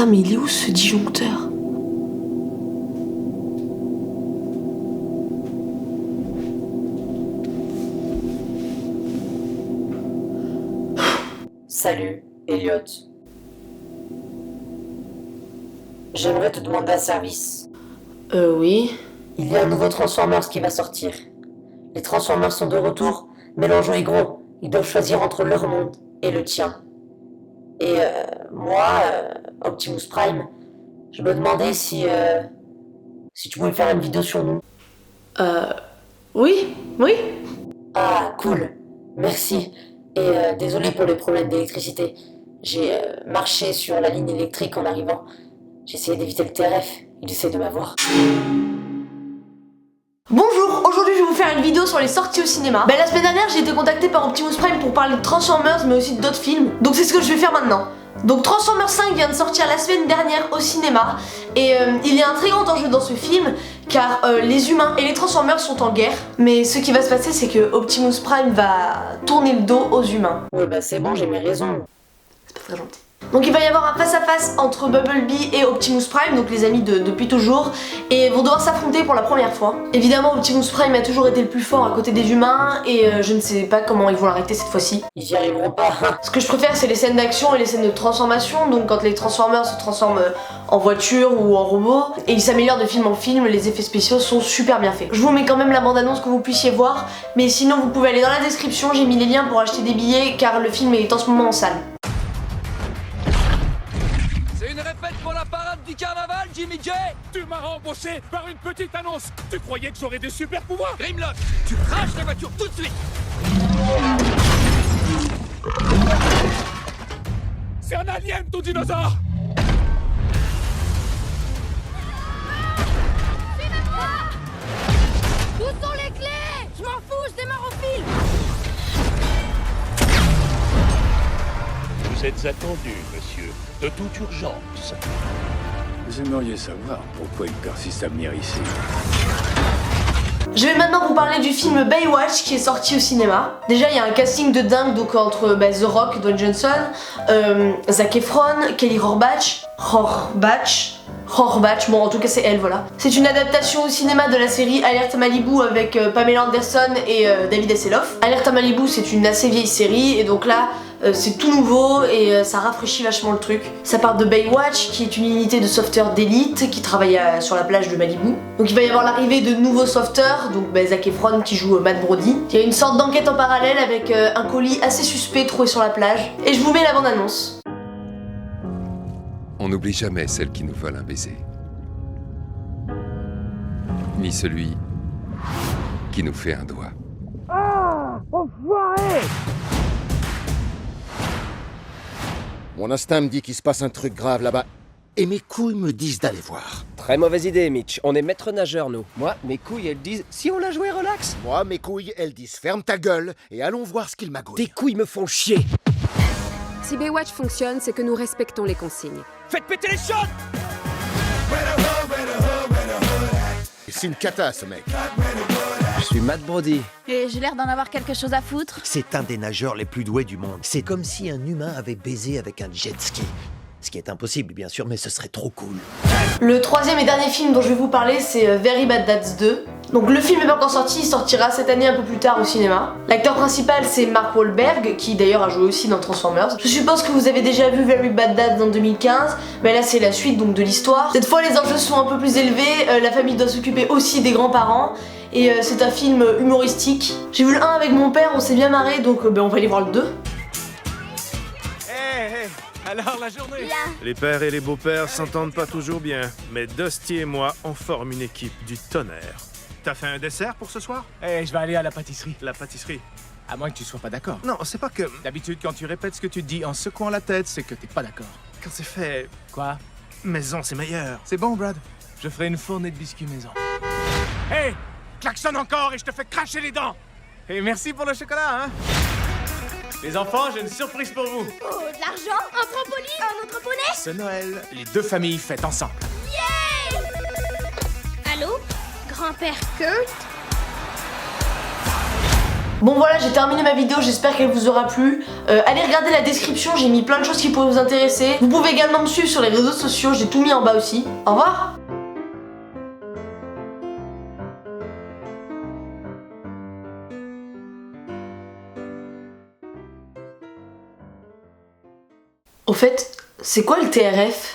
Putain, mais il est où ce disjoncteur? Salut, Elliot. J'aimerais te demander un service. Oui. Il y a un nouveau Transformers qui va sortir. Les Transformers sont de retour, mais l'enjeu est gros. Ils doivent choisir entre leur monde et le tien. Et moi, Optimus Prime, je me demandais si tu pouvais faire une vidéo sur nous. Oui. Ah, cool. Merci. Et désolé pour les problèmes d'électricité. J'ai marché sur la ligne électrique en arrivant. J'ai essayé d'éviter le TRF. Il essaie de m'avoir. Bonjour, aujourd'hui je vais vous faire une vidéo sur les sorties au cinéma. La semaine dernière j'ai été contacté par Optimus Prime pour parler de Transformers mais aussi d'autres films. Donc c'est ce que je vais faire maintenant. Donc Transformers 5 vient de sortir la semaine dernière au cinéma. Et il y a un très grand enjeu dans ce film car les humains et les Transformers sont en guerre. Mais ce qui va se passer c'est que Optimus Prime va tourner le dos aux humains. Ouais bah c'est bon, j'ai mes raisons. C'est pas très gentil. Donc il va y avoir un face-à-face entre Bumblebee et Optimus Prime, donc les amis depuis toujours, et vont devoir s'affronter pour la première fois. Évidemment Optimus Prime a toujours été le plus fort à côté des humains, et je ne sais pas comment ils vont l'arrêter cette fois-ci. Ils y arriveront pas. Ce que je préfère c'est les scènes d'action et les scènes de transformation, donc quand les Transformers se transforment en voiture ou en robot, et ils s'améliorent de film en film, les effets spéciaux sont super bien faits. Je vous mets quand même la bande-annonce que vous puissiez voir, mais sinon vous pouvez aller dans la description, j'ai mis les liens pour acheter des billets car le film est en ce moment en salle. Une répète pour la parade du carnaval, Jimmy J. Tu m'as embauché par une petite annonce. Tu croyais que j'aurais des super pouvoirs? Grimlock, tu craches la voiture tout de suite. C'est un alien, ton dinosaure. Où sont les clés? Je m'en fous, je démarre au film. Vous êtes attendu, monsieur, de toute urgence. Vous aimeriez savoir pourquoi il persiste à venir ici. Je vais maintenant vous parler du film Baywatch qui est sorti au cinéma. Déjà il y a un casting de dingue donc entre The Rock, Dwayne Johnson, Zac Efron, Kelly Rohrbach, bon en tout cas c'est elle voilà. C'est une adaptation au cinéma de la série Alerte Malibu avec Pamela Anderson et David Hasselhoff. Alerte Malibu c'est une assez vieille série et donc là c'est tout nouveau et ça rafraîchit vachement le truc. Ça part de Baywatch qui est une unité de sauveteurs d'élite qui travaille sur la plage de Malibu. Donc il va y avoir l'arrivée de nouveaux sauveteurs, donc Zac Efron qui joue Matt Brody. Il y a une sorte d'enquête en parallèle avec un colis assez suspect trouvé sur la plage. Et je vous mets la bande-annonce. On n'oublie jamais celle qui nous vole un baiser. Ni celui qui nous fait un doigt. Mon instinct me dit qu'il se passe un truc grave là-bas. Et mes couilles me disent d'aller voir. Très mauvaise idée, Mitch. On est maître nageur, nous. Moi, mes couilles, elles disent si on l'a joué, relax. Moi, mes couilles, elles disent ferme ta gueule et allons voir ce qu'il magouille. Tes couilles me font chier. Si Baywatch fonctionne, c'est que nous respectons les consignes. Faites péter les chiottes. C'est une cata, ce mec. Je suis Matt Brody. Et j'ai l'air d'en avoir quelque chose à foutre. C'est un des nageurs les plus doués du monde. C'est comme si un humain avait baisé avec un jet ski. Ce qui est impossible, bien sûr, mais ce serait trop cool. Le troisième et dernier film dont je vais vous parler, c'est Very Bad Dads 2. Donc le film n'est pas encore sorti, il sortira cette année un peu plus tard au cinéma. L'acteur principal c'est Mark Wahlberg, qui d'ailleurs a joué aussi dans Transformers. Je suppose que vous avez déjà vu Very Bad Dads en 2015, mais là c'est la suite donc de l'histoire. Cette fois les enjeux sont un peu plus élevés, la famille doit s'occuper aussi des grands-parents. Et c'est un film humoristique. J'ai vu le 1 avec mon père, on s'est bien marré, donc on va aller voir le 2. Alors la journée. Les pères et les beaux-pères s'entendent pas toujours bien, mais Dusty et moi, on forme une équipe du tonnerre. T'as fait un dessert pour ce soir? Je vais aller à la pâtisserie. La pâtisserie. À moins que tu sois pas d'accord. Non, c'est pas que... D'habitude, quand tu répètes ce que tu dis en secouant la tête, c'est que t'es pas d'accord. Quand c'est fait... Quoi? Maison, c'est meilleur. C'est bon, Brad. Je ferai une fournée de biscuits maison. Hey! Klaxonne encore et je te fais cracher les dents! Et merci pour le chocolat, hein? Les enfants, j'ai une surprise pour vous. Oh, de l'argent, un trampoline, un autre poney. Ce Noël, les deux familles fêtent ensemble. Yeah! Allô? Grand-père Kurt? Bon voilà, j'ai terminé ma vidéo, j'espère qu'elle vous aura plu. Allez regarder la description, j'ai mis plein de choses qui pourraient vous intéresser. Vous pouvez également me suivre sur les réseaux sociaux, j'ai tout mis en bas aussi. Au revoir. Au fait, c'est quoi le TRF ?